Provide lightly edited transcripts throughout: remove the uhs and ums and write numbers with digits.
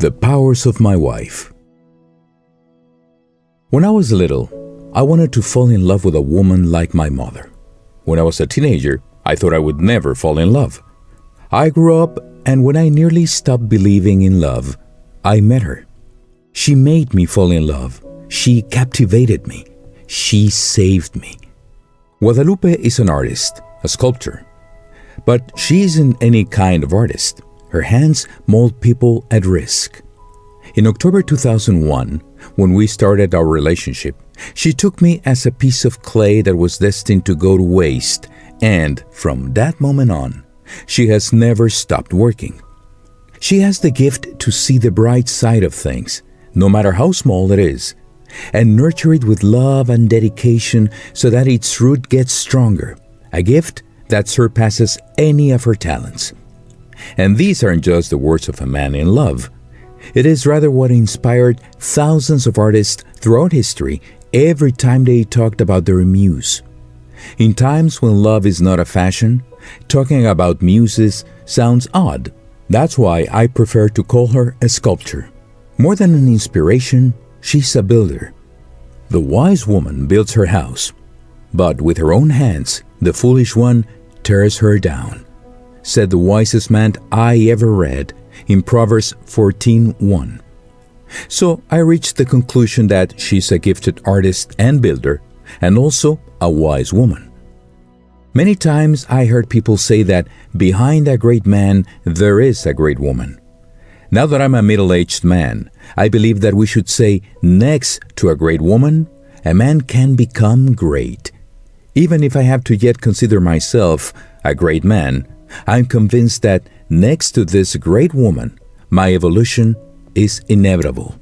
The powers of my wife. When I was little, I wanted to fall in love with a woman like my mother. When I was a teenager, I thought I would never fall in love. I grew up, and when I nearly stopped believing in love, I met her. She made me fall in love. She captivated me. She saved me. Guadalupe is an artist, a sculptor. But she isn't any kind of artist. Her hands mold people at risk. In October 2001, when we started our relationship, she took me as a piece of clay that was destined to go to waste, and from that moment on, she has never stopped working. She has the gift to see the bright side of things, no matter how small it is, and nurture it with love and dedication so that its root gets stronger, a gift that surpasses any of her talents. And these aren't just the words of a man in love. It is rather what inspired thousands of artists throughout history every time they talked about their muse. In times when love is not a fashion, talking about muses sounds odd. That's why I prefer to call her a sculptor. More than an inspiration, she's a builder. The wise woman builds her house, but with her own hands, the foolish one tears her down, said the wisest man I ever read in Proverbs 14:1. So I reached the conclusion that she's a gifted artist and builder, and also a wise woman. Many times I heard people say that behind a great man, there is a great woman. Now that I'm a middle-aged man, I believe that we should say next to a great woman, a man can become great. Even if I have to yet consider myself a great man, I'm convinced that next to this great woman, my evolution is inevitable.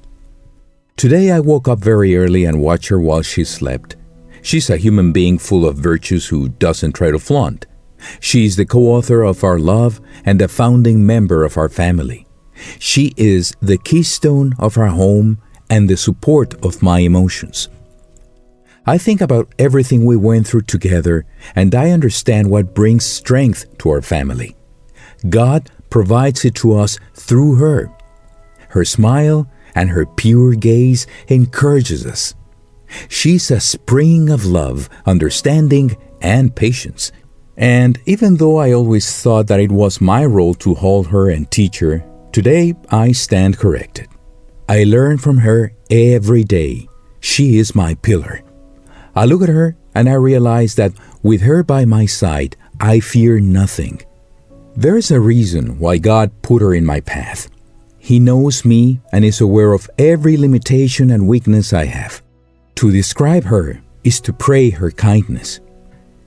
Today I woke up very early and watched her while she slept. She's a human being full of virtues who doesn't try to flaunt. She's the co-author of our love and a founding member of our family. She is the keystone of our home and the support of my emotions. I think about everything we went through together, and I understand what brings strength to our family. God provides it to us through her. Her smile and her pure gaze encourages us. She's a spring of love, understanding, and patience. And even though I always thought that it was my role to hold her and teach her, today I stand corrected. I learn from her every day. She is my pillar. I look at her and I realize that with her by my side, I fear nothing. There is a reason why God put her in my path. He knows me and is aware of every limitation and weakness I have. To describe her is to praise her kindness.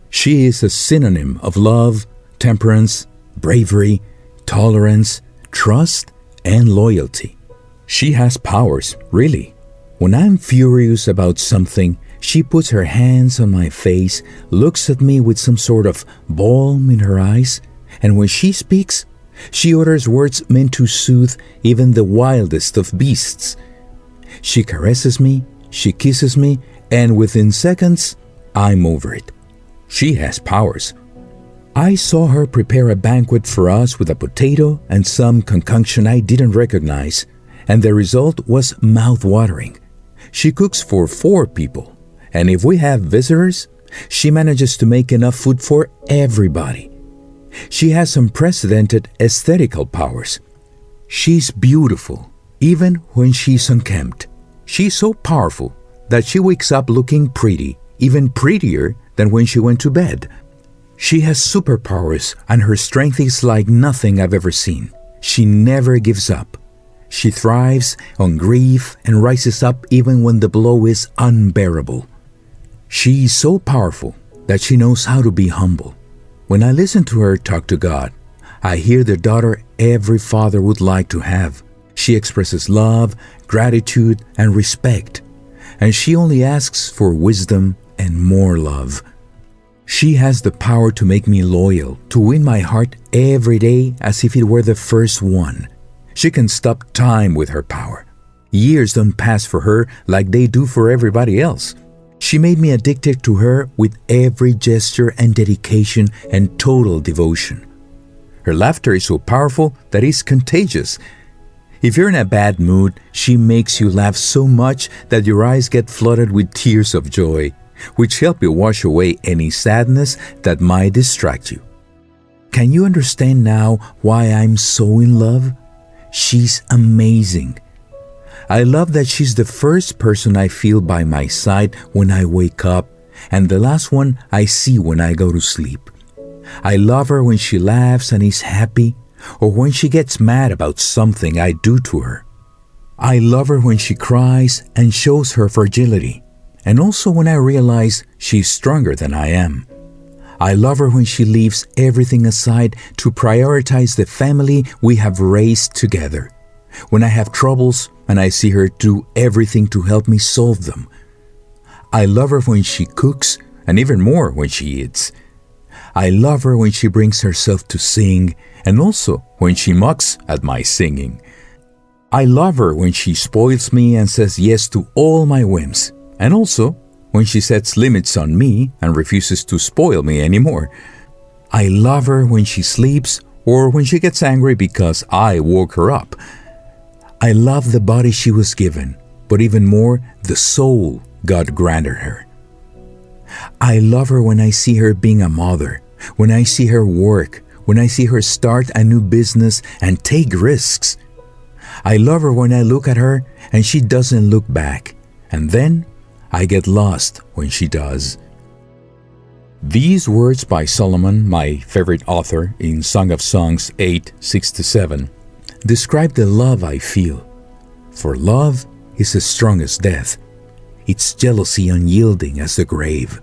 She is a synonym of love, temperance, bravery, tolerance, trust, and loyalty. She has powers, really. When I'm furious about something, she puts her hands on my face, looks at me with some sort of balm in her eyes, and when she speaks, she utters words meant to soothe even the wildest of beasts. She caresses me, she kisses me, and within seconds, I'm over it. She has powers. I saw her prepare a banquet for us with a potato and some concoction I didn't recognize, and the result was mouth-watering. She cooks for 4 people. And if we have visitors, she manages to make enough food for everybody. She has unprecedented aesthetical powers. She's beautiful, even when she's unkempt. She's so powerful that she wakes up looking pretty, even prettier than when she went to bed. She has superpowers, and her strength is like nothing I've ever seen. She never gives up. She thrives on grief and rises up even when the blow is unbearable. She is so powerful that she knows how to be humble. When I listen to her talk to God, I hear the daughter every father would like to have. She expresses love, gratitude, and respect, and she only asks for wisdom and more love. She has the power to make me loyal, to win my heart every day as if it were the first one. She can stop time with her power. Years don't pass for her like they do for everybody else. She made me addicted to her with every gesture and dedication and total devotion. Her laughter is so powerful that it's contagious. If you're in a bad mood, she makes you laugh so much that your eyes get flooded with tears of joy, which help you wash away any sadness that might distract you. Can you understand now why I'm so in love? She's amazing. I love that she's the first person I feel by my side when I wake up and the last one I see when I go to sleep. I love her when she laughs and is happy, or when she gets mad about something I do to her. I love her when she cries and shows her fragility, and also when I realize she's stronger than I am. I love her when she leaves everything aside to prioritize the family we have raised together. When I have troubles and I see her do everything to help me solve them. I love her when she cooks, and even more when she eats. I love her when she brings herself to sing, and also when she mocks at my singing. I love her when she spoils me and says yes to all my whims, and also when she sets limits on me and refuses to spoil me anymore. I love her when she sleeps or when she gets angry because I woke her up. I love the body she was given, but even more, the soul God granted her. I love her when I see her being a mother, when I see her work, when I see her start a new business and take risks. I love her when I look at her and she doesn't look back, and then I get lost when she does. These words by Solomon, my favorite author, in Song of Songs 8:6-7, describe the love I feel. For love is as strong as death. Its jealousy unyielding as the grave.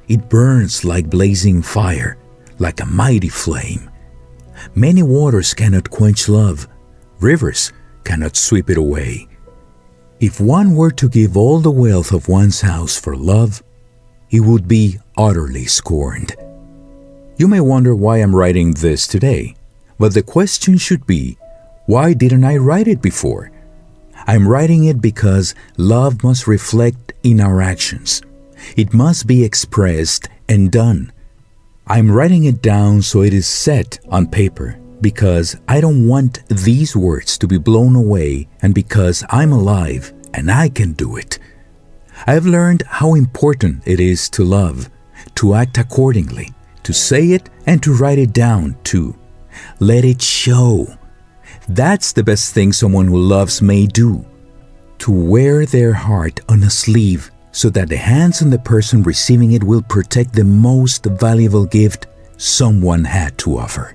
It burns like blazing fire, like a mighty flame. Many waters cannot quench love. Rivers cannot sweep it away. If one were to give all the wealth of one's house for love, it would be utterly scorned. You may wonder why I'm writing this today, but the question should be, why didn't I write it before? I'm writing it because love must reflect in our actions. It must be expressed and done. I'm writing it down so it is set on paper because I don't want these words to be blown away, and because I'm alive and I can do it. I've learned how important it is to love, to act accordingly, to say it and to write it down too. Let it show. That's the best thing someone who loves may do. To wear their heart on a sleeve so that the hands on the person receiving it will protect the most valuable gift someone had to offer.